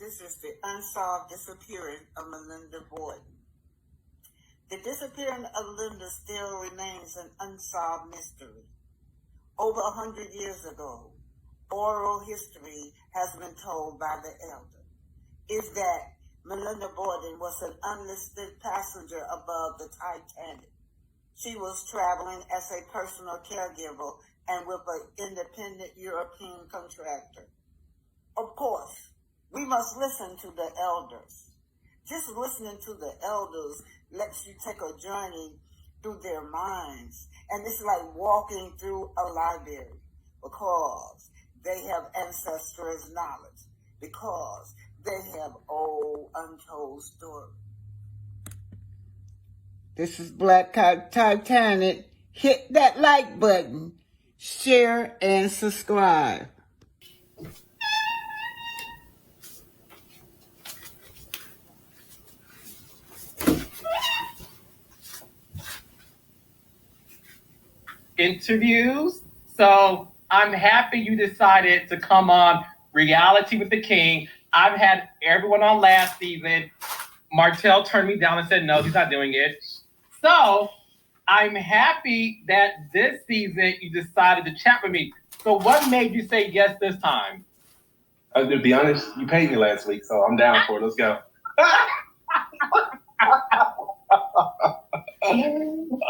This is the unsolved disappearance of Melinda Borden. The disappearance of Linda still remains an unsolved mystery. Over 100 years ago, oral history has been told by the elder, is that Melinda Borden was an unlisted passenger above the Titanic. She was traveling as a personal caregiver and with an independent European contractor. Of course, we must listen to the elders. Just listening to the elders lets you take a journey through their minds. And it's like walking through a library because they have ancestors' knowledge, because they have old untold stories. This is Black Titanic. Hit that like button, share, and subscribe. Interviews. So I'm happy you decided to come on Reality with the King. I've had everyone on last season. Martell turned me down and said, no, he's not doing it. So I'm happy that this season you decided to chat with me. So what made you say yes this time? To be honest, you paid me last week, so I'm down for it. Let's go.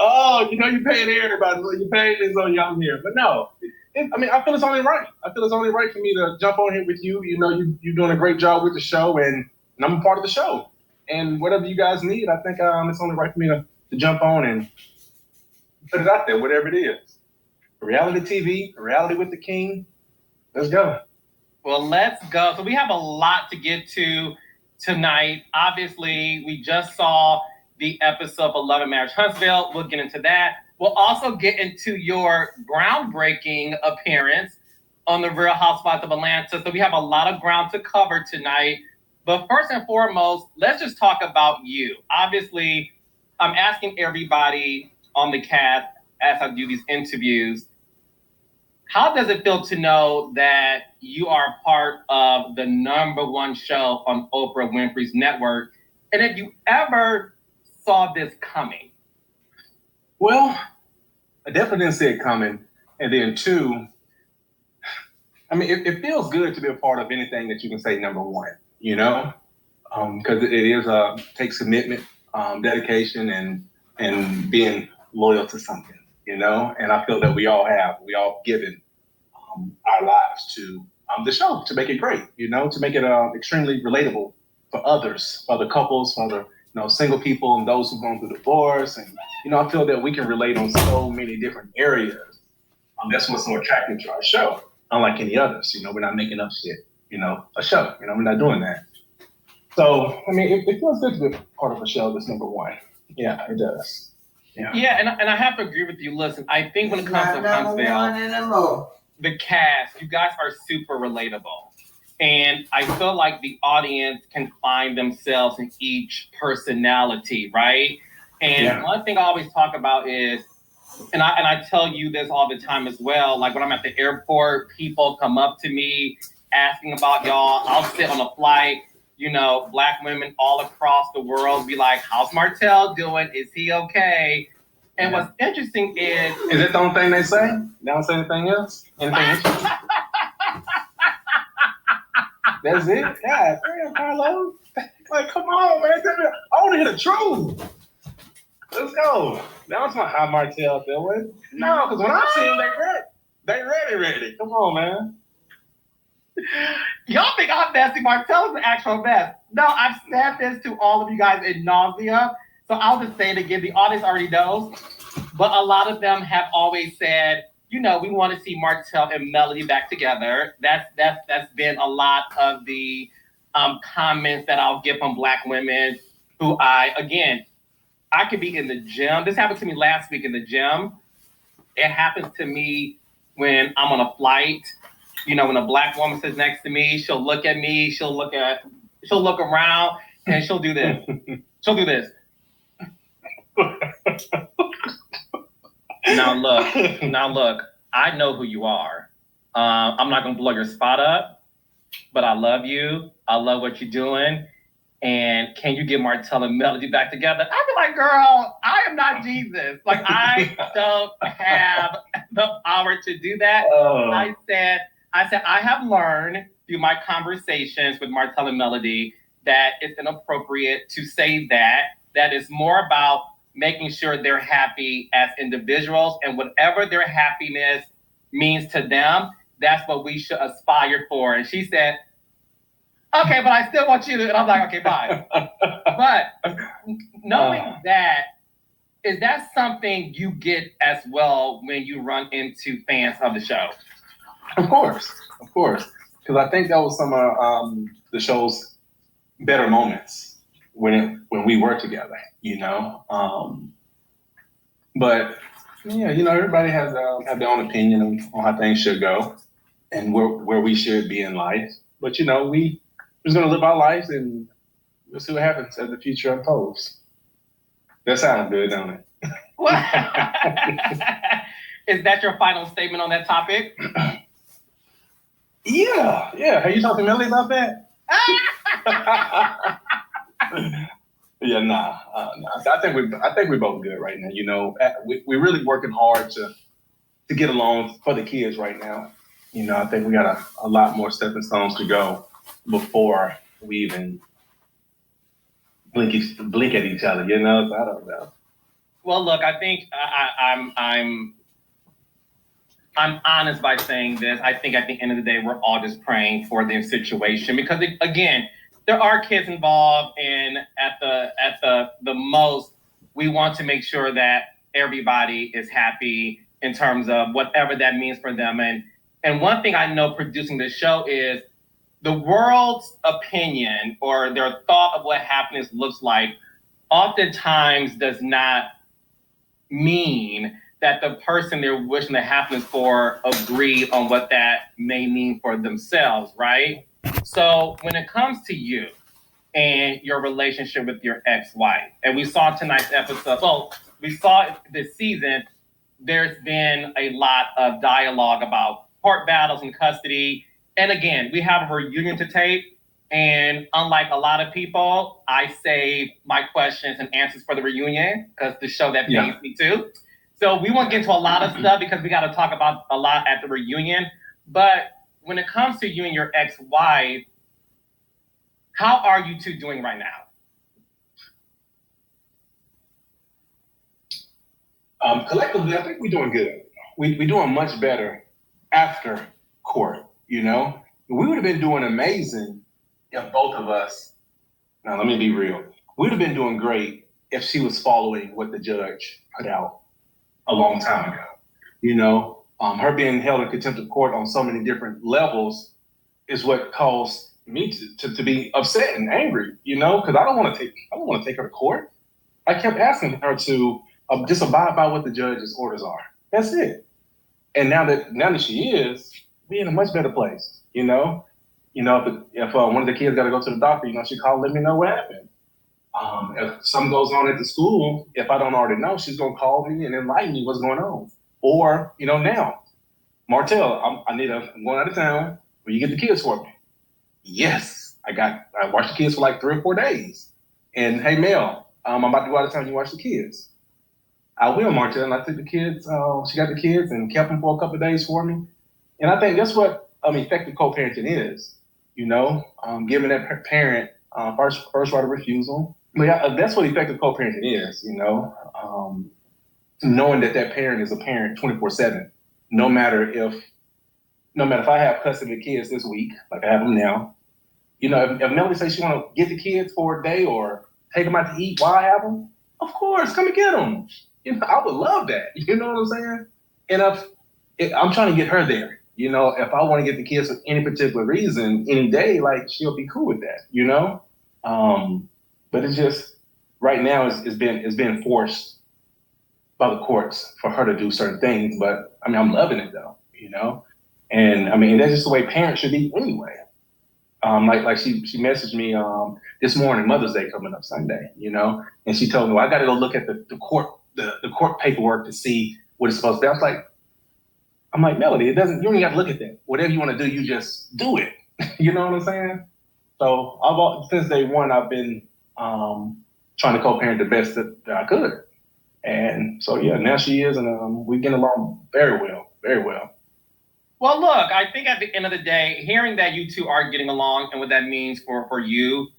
Oh, you paid everybody. You paid me, so I'm here. But no, I feel it's only right. I feel it's only right for me to jump on here with you. You're doing a great job with the show, and I'm a part of the show. And whatever you guys need, I think it's only right for me to jump on and put it out there, whatever it is. Reality TV, Reality with the King. Let's go. Well, let's go. So we have a lot to get to tonight. Obviously, we just saw the episode of Love and Marriage Huntsville. We'll get into that. We'll also get into your groundbreaking appearance on the Real Housewives of Atlanta. So we have a lot of ground to cover tonight. But first and foremost, let's just talk about you. Obviously, I'm asking everybody on the cast as I do these interviews, how does it feel to know that you are part of the #1 show on Oprah Winfrey's network? And if you ever saw this coming? Well, I definitely didn't see it coming. And then two, it feels good to be a part of anything that you can say #1, because it is takes commitment, dedication, and being loyal to something, and I feel that we all given our lives to the show to make it great, to make it extremely relatable for others, for other couples, for other single people and those who've gone through divorce. And, I feel that we can relate on so many different areas. That's what's so attractive to our show. Unlike any others, we're not making up shit, a show, we're not doing that. So, it feels good to be part of a show that's #1. Yeah, it does. Yeah, and I have to agree with you. Listen, I think when it comes to Huntsville, the cast, you guys are super relatable. And I feel like the audience can find themselves in each personality, right? And One thing I always talk about is, and I tell you this all the time as well, like when I'm at the airport, people come up to me asking about y'all. I'll sit on a flight, Black women all across the world be like, how's Martell doing? Is he okay? And what's interesting is... Is that the only thing they say? They don't say anything else? That's it? God damn, Carlos. Like, come on, man. I want to hear the truth. Let's go. Now it's not how Martell doing. No, because when I see them, they ready. Come on, man. Y'all think I'm messy. Martell is the actual mess. No, I've said this to all of you guys in nausea. So I'll just say it again. The audience already knows. But a lot of them have always said, we want to see Martell and Melody back together. That's been a lot of the comments that I'll get from Black women who I could be in the gym. This happened to me last week in the gym. It happens to me when I'm on a flight. When a Black woman sits next to me, she'll look at me, she'll look around, and she'll do this. She'll do this. Now look, I know who you are. I'm not gonna blow your spot up, but I love you I love what you're doing. And can you get Martell and Melody back together? I'd be like, girl, I am not Jesus. Like, I don't have the power to do that. I said, I have learned through my conversations with Martell and Melody that it's inappropriate to say that. That is more about making sure they're happy as individuals, and whatever their happiness means to them, that's what we should aspire for. And she said, okay, but I still want you to, and I'm like, okay, bye. But knowing that, is that something you get as well when you run into fans of the show? Of course. Because I think that was some of the show's better moments when we were together, you know? But yeah, you know, everybody has their own opinion on how things should go and where we should be in life. But, you know, we're just going to live our lives and we'll see what happens as the future unfolds. That sounds good, don't it? Is that your final statement on that topic? Yeah. Have you talked to Melody about that? Yeah, nah. I think we're both good right now. You know, we're really working hard to get along for the kids right now. You know, I think we got a lot more stepping stones to go before we even blink at each other. You know, so I don't know. Well, look, I think I'm honest by saying this. I think at the end of the day, we're all just praying for their situation because, again, there are kids involved, and at the most, we want to make sure that everybody is happy in terms of whatever that means for them. And one thing I know producing this show is the world's opinion or their thought of what happiness looks like oftentimes does not mean that the person they're wishing the happiness for agree on what that may mean for themselves, right? So when it comes to you and your relationship with your ex-wife, and we saw tonight's episode, well, we saw this season, there's been a lot of dialogue about court battles and custody. And again, we have a reunion to tape. And unlike a lot of people, I save my questions and answers for the reunion because the show that pays me too. So we won't get into a lot of stuff because we got to talk about a lot at the reunion. But when it comes to you and your ex-wife, how are you two doing right now? Collectively, I think we're doing good. We're doing much better after court, you know? We would have been doing amazing if both of us, now let me be real, we would have been doing great if she was following what the judge put out a long time ago. You know, her being held in contempt of court on so many different levels is what caused me to be upset and angry, you know, because I don't want to take her to court. I kept asking her to just abide by what the judge's orders are. That's it. And now that she is, we're in a much better place, you know. You know, if one of the kids got to go to the doctor, you know, she called, let me know what happened. If something goes on at the school, if I don't already know, she's gonna call me and enlighten me what's going on. Or, you know, now, Martell, I'm going out of town. Will you get the kids for me? Yes, I watched the kids for like 3 or 4 days. And hey, Mel, I'm about to go out of town. You watch the kids. I will, Martell. And I took the kids. She got the kids and kept them for a couple of days for me. And I think that's what effective co-parenting is. You know, giving that parent first right of refusal. But yeah, that's what effective co-parenting is. You know, knowing that parent is a parent 24/7. No matter if I have custody of the kids this week, like I have them now. You know, if Melody says she want to get the kids for a day or take them out to eat while I have them, of course, come and get them. You know, I would love that. You know what I'm saying? And I'm trying to get her there. You know, if I want to get the kids for any particular reason, any day, like she'll be cool with that. You know, but it's just right now it's been forced by the courts for her to do certain things. But I mean, I'm loving it though. You know, and I mean that's just the way parents should be anyway. Like she messaged me this morning, Mother's Day coming up Sunday. You know, and she told me, well, I got to go look at the court paperwork to see what it's supposed to be. I was like. Melody, you don't got to look at that. Whatever you want to do, you just do it. You know what I'm saying? So since day one, I've been trying to co-parent the best that I could. And so, yeah, now she is, and we get along very well, very well. Well, look, I think at the end of the day, hearing that you two are getting along and what that means for you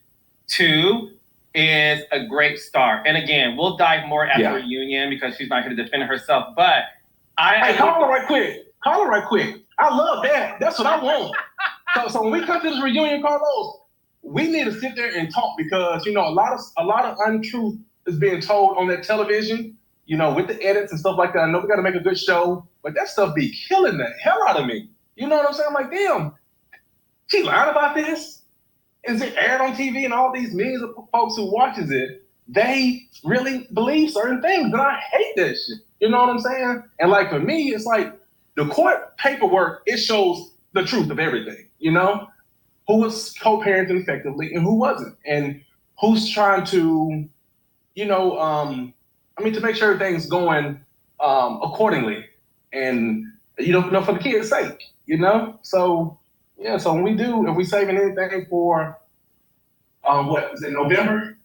two is a great start. And again, we'll dive more at the reunion because she's not here to defend herself. But call her right quick. Call her right quick. I love that. That's what I want. So when we come to this reunion, Carlos, we need to sit there and talk because a lot of untruth is being told on that television. With the edits and stuff like that. I know we got to make a good show, but that stuff be killing the hell out of me. You know what I'm saying? I'm like, damn, she lied about this. Is it aired on TV and all these millions of folks who watches it? They really believe certain things, and I hate that shit. You know what I'm saying? And like for me, it's like the court paperwork. It shows the truth of everything. Who was co-parenting effectively and who wasn't, and who's trying to, to make sure everything's going accordingly, and for the kids' sake, So yeah, so when we do, if we saving anything for what is it, November?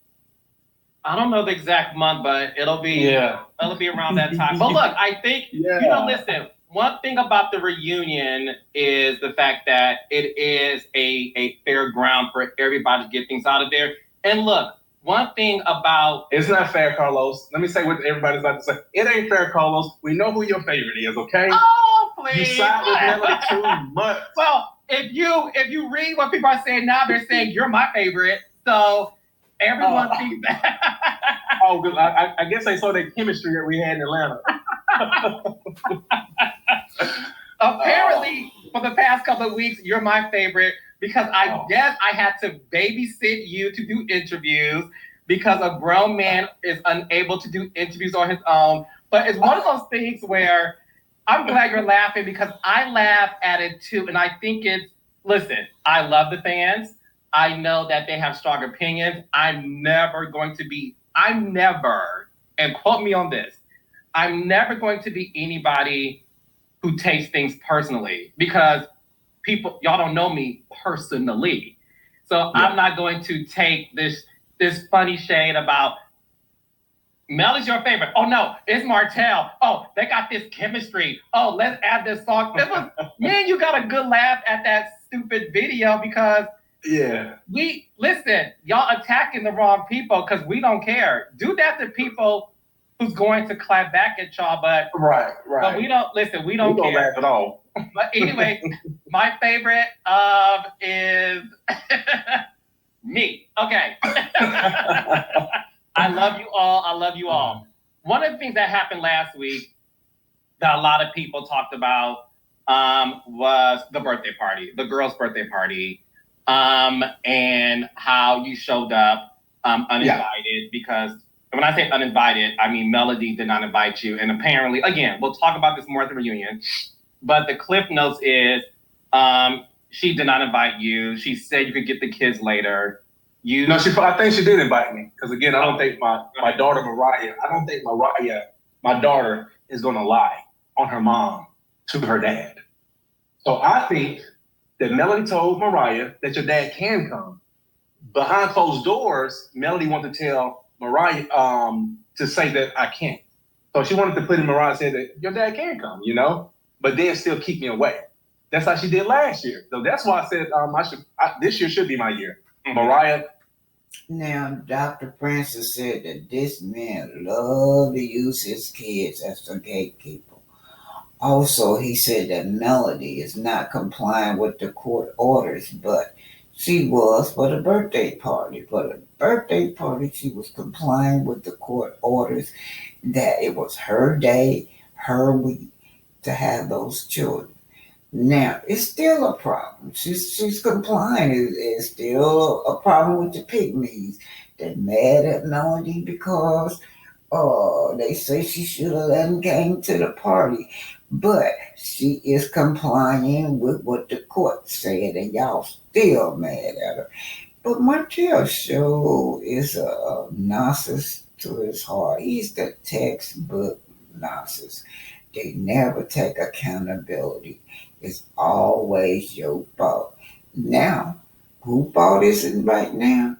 I don't know the exact month, but it'll be around that time. But look, I think listen. One thing about the reunion is the fact that it is a fair ground for everybody to get things out of there. And look, one thing about... It's not fair, Carlos. Let me say what everybody's about to say. It ain't fair, Carlos. We know who your favorite is, okay? Oh, please. You side with Melody too much. Well, if you read what people are saying now, they're saying you're my favorite. So everyone thinks that. Good. I guess they saw the chemistry that we had in Atlanta. Apparently, for the past couple of weeks, you're my favorite because I guess I had to babysit you to do interviews because a grown man is unable to do interviews on his own. But it's one of those things where I'm glad you're laughing because I laugh at it too. And I think listen, I love the fans. I know that they have strong opinions. I'm never, and quote me on this, I'm never going to be anybody who takes things personally because y'all don't know me personally. So I'm not going to take this funny shade about Mel is your favorite. Oh no, it's Martell. Oh, they got this chemistry. Oh, let's add this song. It was me and you got a good laugh at that stupid video because y'all attacking the wrong people because we don't care. Do that to people who's going to clap back at y'all, but But we don't care. We don't laugh at all. But anyway, my favorite is me. Okay. I love you all. One of the things that happened last week that a lot of people talked about was the birthday party, the girls' birthday party, and how you showed up uninvited because when I say uninvited, I mean Melody did not invite you. And apparently, again, we'll talk about this more at the reunion, but the cliff notes is she did not invite you. She said you could get the kids later. I think she did invite me. Because again, I don't think my daughter Mariah, my daughter is going to lie on her mom to her dad. So I think that Melody told Mariah that your dad can come. Behind closed doors, Melody wanted to tell Mariah to say that I can't. So she wanted to put in Mariah's head that your dad can come, but then still keep me away. That's how she did last year. So that's why I said this year should be my year. Mariah. Now, Dr. Francis said that this man loved to use his kids as a gatekeeper. Also, he said that Melody is not complying with the court orders, but she was for the birthday party. For the birthday party, she was complying with the court orders that it was her day, her week to have those children. Now, it's still a problem. She's complying. It's still a problem with the pygmies. They're mad at Melody because they say she should have let him came to the party. But she is complying with what the court said, and y'all still mad at her. But Martell show is a narcissist to his heart. He's the textbook narcissist. They never take accountability. It's always your fault. Now, Who bought this invite now?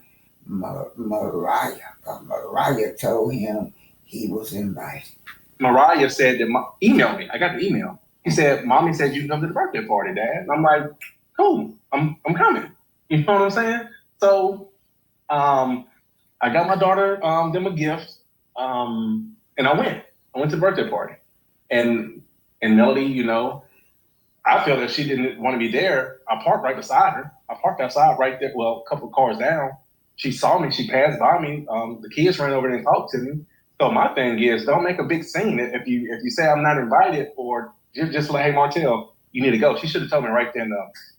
Mariah. Mariah told him he was invited. Mariah said that, emailed me. I got the email. He said, Mommy said you can come to the birthday party, Dad. And I'm like, cool, I'm coming. You know what I'm saying? So I got my daughter them a gift, and I went. I went to the birthday party. And Melody, you know, I felt that she didn't want to be there. I parked right beside her. I parked outside right there, well, a couple of cars down. She saw me, she passed by me. The kids ran over there and talked to me. So my thing is, don't make a big scene. If you say I'm not invited, or just like, hey, Martell, you need to go. She should have told me right then.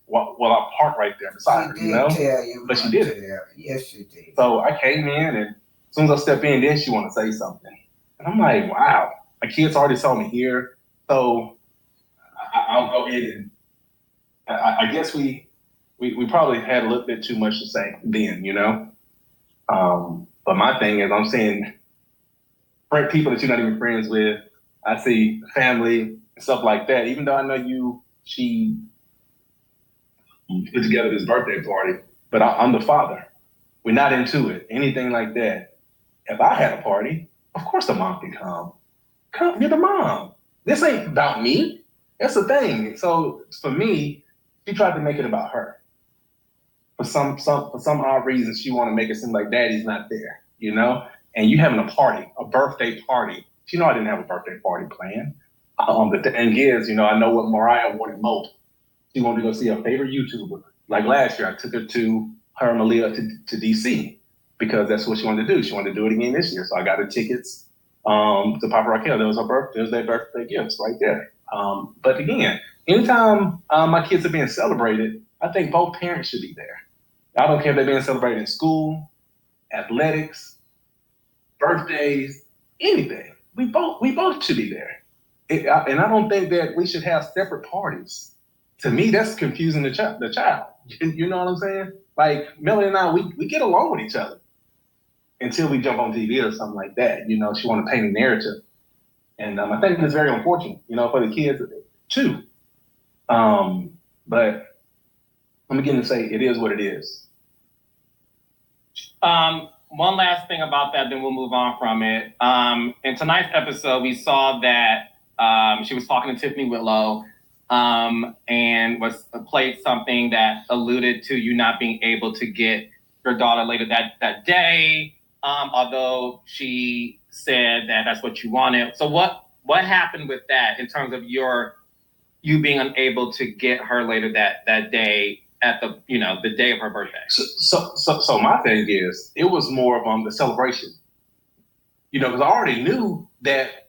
Well, I parked right there beside her, She did tell you, but she didn't. Yes, she did. So I came in, and as soon as I step in, then she want to say something, and I'm like, wow, my kids already saw me here, so I'll go ahead and I guess we probably had a little bit too much to say then, you know. But my thing is, I'm saying, people that you're not even friends with, I see family and stuff like that. Even though I know she put together this birthday party, but I'm the father. We're not into it, anything like that. If I had a party, of course the mom can come. Come, you're the mom. This ain't about me. That's the thing. So for me, she tried to make it about her. For some odd reason, she want to make it seem like Daddy's not there, you know. And you having a party, a birthday party. She know I didn't have a birthday party planned. But the thing is, you know, I know what Mariah wanted most. She wanted to go see her favorite YouTuber. Like last year, I took her and Malia to DC because that's what she wanted to do. She wanted to do it again this year. So I got her tickets to Papa Raquel. That was her birthday. It was their birthday gifts right there. But again, anytime my kids are being celebrated, I think both parents should be there. I don't care if they're being celebrated in school, athletics, birthdays, anything. We both should be there. And I don't think that we should have separate parties. To me, that's confusing the child. You know what I'm saying? Like Melanie and I, we get along with each other until we jump on TV or something like that. You know, she want to paint a narrative, and I think it's very unfortunate, you know, for the kids too. But I'm beginning to say it is what it is. One last thing about that, then we'll move on from it. In tonight's episode, we saw that she was talking to Tiffany Whitlow and played something that alluded to you not being able to get your daughter later that day, although she said that that's what you wanted. So what happened with that in terms of you being unable to get her later that day at the day of her birthday? So my thing is, it was more of the celebration. You know, because I already knew that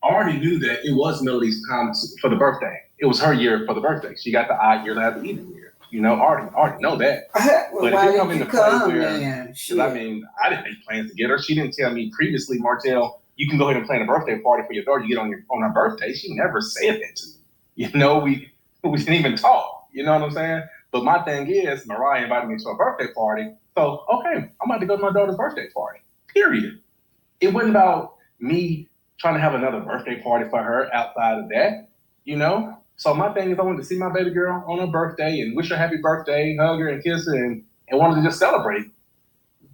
it was Melody's time for the birthday. It was her year for the birthday. She got the odd year to have the even year. You know, I already know that. Well, but why if it come did you into play come, where, man? I mean, I didn't make plans to get her. She didn't tell me previously, Martell, you can go ahead and plan a birthday party for your daughter. You get on her birthday. She never said that to me. You know, we didn't even talk. You know what I'm saying? But my thing is, Mariah invited me to a birthday party. So, okay, I'm about to go to my daughter's birthday party, period. It wasn't about me trying to have another birthday party for her outside of that, you know? So my thing is I wanted to see my baby girl on her birthday and wish her happy birthday, hug her and kiss her, and wanted to just celebrate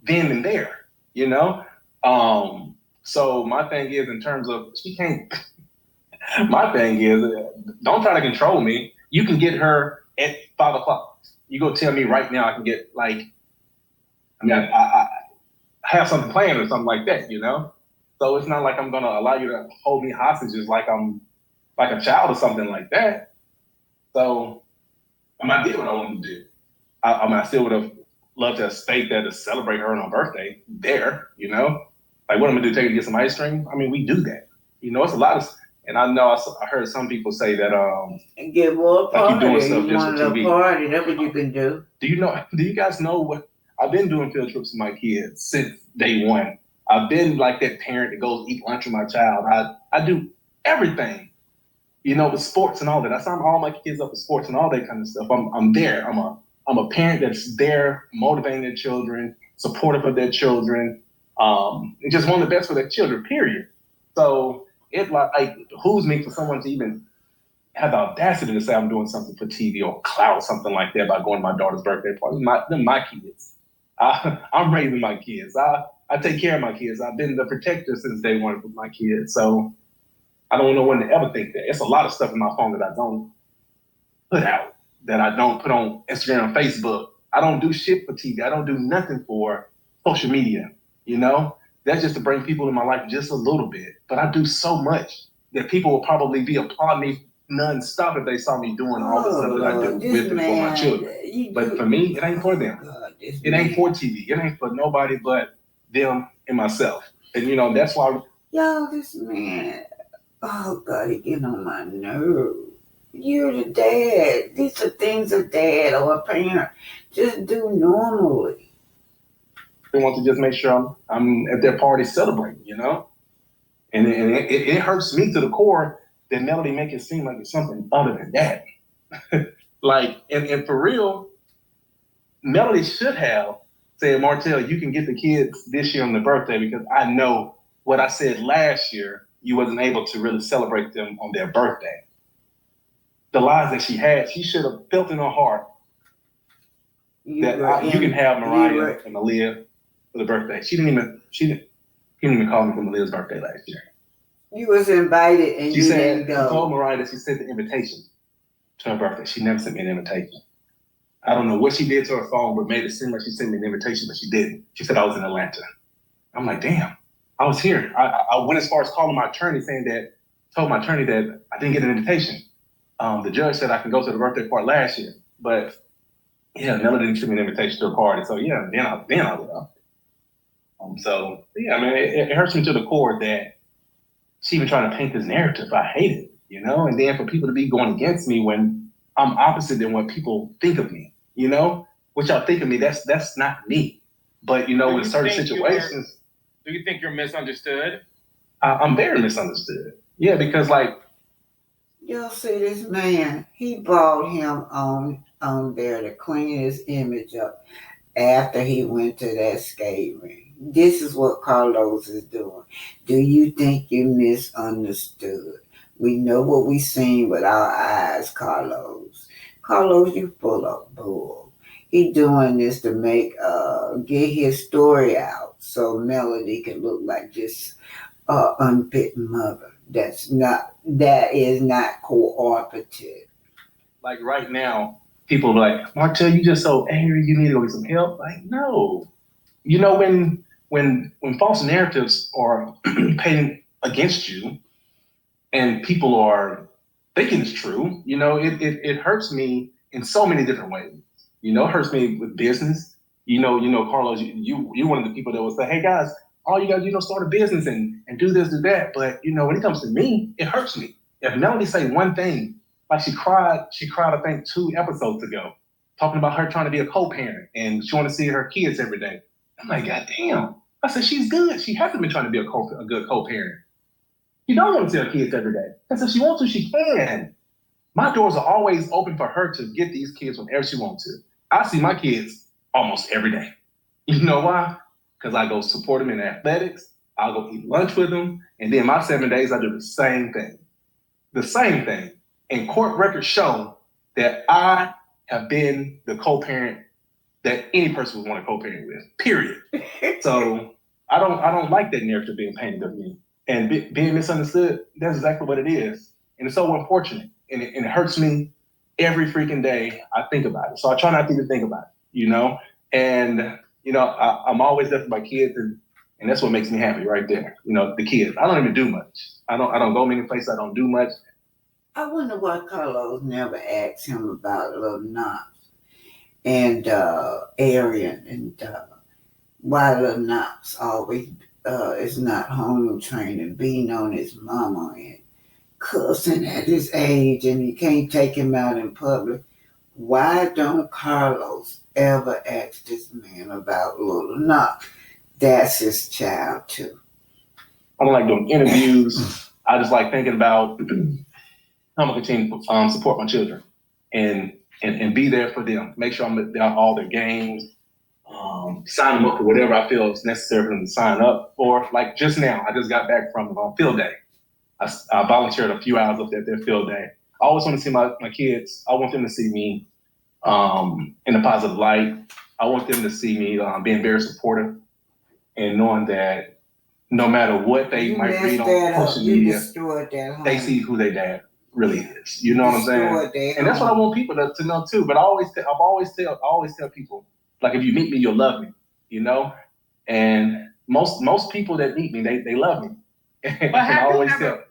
then and there, you know? So my thing is, in terms of, she can't, my thing is, don't try to control me. You can get her at 5 o'clock. You go tell me right now I can get I have something planned or something like that, you know? So it's not like I'm gonna allow you to hold me hostages like I'm like a child or something like that. So I did what I wanted to do. I still would have loved to have stayed there to celebrate her on her birthday there, you know? Like what I'm gonna do, take her to get some ice cream? I mean, we do that. You know, it's a lot of, and I know I heard some people say that and get more like party. you're doing stuff You just want for a TV. party, that's what you can do. Do you guys know what I've been doing field trips with my kids since day one. I've been like that parent that goes eat lunch with my child. I do everything, you know, with sports and all that. I sign all my kids up with sports and all that kind of stuff. I'm there. I'm a parent that's there, motivating their children, supportive of their children, and just want the best for their children, period. So it like behooves me for someone to even have the audacity to say I'm doing something for TV or clout, something like that by going to my daughter's birthday party. They're my kids. I'm raising my kids. I take care of my kids. I've been the protector since day one with my kids. So I don't know when to ever think that. It's a lot of stuff in my phone that I don't put out, that I don't put on Instagram and Facebook. I don't do shit for TV. I don't do nothing for social media, you know? That's just to bring people in my life just a little bit. But I do so much that people will probably be applauding me nonstop if they saw me doing all the stuff that I do with and for my children. But for me, it ain't for them. It ain't for TV. It ain't for nobody but them and myself. And, you know, that's why. Yo, this man, oh, God, he get on my nerve. You're the dad. These are things a dad or a parent just do normally. They want to just make sure I'm at their party celebrating, you know? And it hurts me to the core that Melody make it seem like it's something other than that. Like, and for real, Melody should have said, Martell, you can get the kids this year on their birthday because I know what I said last year, you wasn't able to really celebrate them on their birthday. The lies that she had, she should have felt in her heart that you can have Mariah and Aaliyah for the birthday. She didn't even call me for Malia's birthday last year. You was invited and you didn't go. She told Mariah that she sent the invitation to her birthday. She never sent me an invitation. I don't know what she did to her phone, but made it seem like she sent me an invitation, but she didn't. She said I was in Atlanta. I'm like, damn, I was here. I went as far as calling my attorney told my attorney that I didn't get an invitation. The judge said I can go to the birthday party last year, but yeah, Melody didn't send me an invitation to a party. So yeah, then I went up. So yeah, I mean, it hurts me to the core that she even trying to paint this narrative. I hate it, you know? And then for people to be going against me when I'm opposite than what people think of me, you know? What y'all think of me, that's not me. But, you know, in certain situations. Do you think you're misunderstood? I'm very misunderstood. Yeah, because like. Y'all see this man, he brought him on there to clean his image up after he went to that skate ring. This is what Carlos is doing. Do you think you misunderstood? We know what we seen with our eyes, Carlos. Carlos, you full of bull. He doing this to make get his story out so Melody can look like just unfit mother. That is not cooperative. Like right now, people are like, Martell, you just so angry, you need to go get some help. Like, no. You know, when false narratives are painted against you and people are thinking it's true, you know, it hurts me in so many different ways. You know, it hurts me with business. You know, Carlos, you're one of the people that will say, hey guys, all you gotta do is start a business and do this, do that. But you know, when it comes to me, it hurts me. If Melody say one thing, like she cried, I think 2 episodes ago, talking about her trying to be a co-parent and she want to see her kids every day. I'm like, God damn. I said, she's good. She hasn't been trying to be a good co-parent. She don't want to see her kids every day. Because if she wants to, she can. My doors are always open for her to get these kids whenever she wants to. I see my kids almost every day. You know why? Because I go support them in athletics. I'll go eat lunch with them. And then my 7 days, I do the same thing. The same thing. And court records show that I have been the co-parent that any person would want to co-parent with, period. So I don't like that narrative being painted of me. And being misunderstood, that's exactly what it is. And it's so unfortunate. And it hurts me every freaking day I think about it. So I try not to even think about it, you know? And, you know, I'm always there for my kids, and that's what makes me happy right there. You know, the kids. I don't even do much. I don't go many places. I don't do much. I wonder why Carlos never asked him about Lil Nas and Arian, and why Lil Nas always is not home training, being on his mama and cussing at his age, and you can't take him out in public. Why don't Carlos ever ask this man about Lil Nas? That's his child too. I don't like doing interviews. I just like thinking about how I'm gonna continue to support my children and be there for them. Make sure I'm there at all their games. Sign them up for whatever I feel is necessary for them to sign up for. Like just now, I just got back from field day. I volunteered a few hours up there at their field day. I always want to see my kids. I want them to see me in a positive light. I want them to see me being very supportive and knowing that no matter what they might read on social media, they see who their dad really is. You know what I'm saying? And that's what I want people to know too. But I always tell people, like, if you meet me, you'll love me. You know, and most people that meet me, they love me. But have you ever?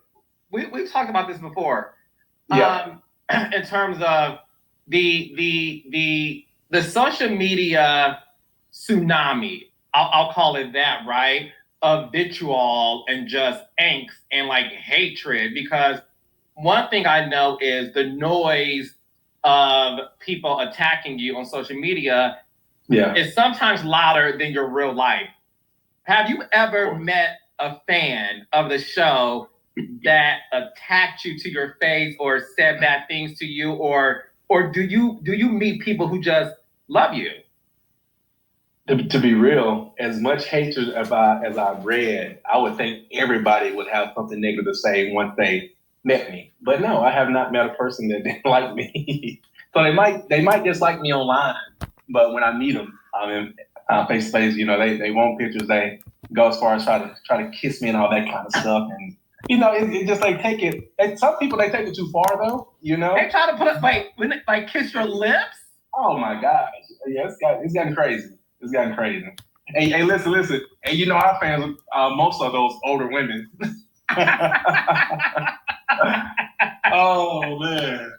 We've talked about this before. Yeah. In terms of the social media tsunami, I'll call it that, right? Of vitriol and just angst and like hatred, because one thing I know is the noise of people attacking you on social media is sometimes louder than your real life. Have you ever met a fan of the show that attacked you to your face or said bad things to you, or do you meet people who just love you? To be real, as much hatred as I've read, I would think everybody would have something negative to say once they met me. But no, I have not met a person that didn't like me. So they might dislike me online, but when I meet them, face to face, you know, they want pictures. They go as far as try to kiss me and all that kind of stuff. And you know, it just like take it. And some people they take it too far though. You know, they try to put like kiss your lips. Oh my gosh, yeah, it's gotten crazy. It's gotten crazy. Hey, listen. And you know our fans, most of those older women. Oh man.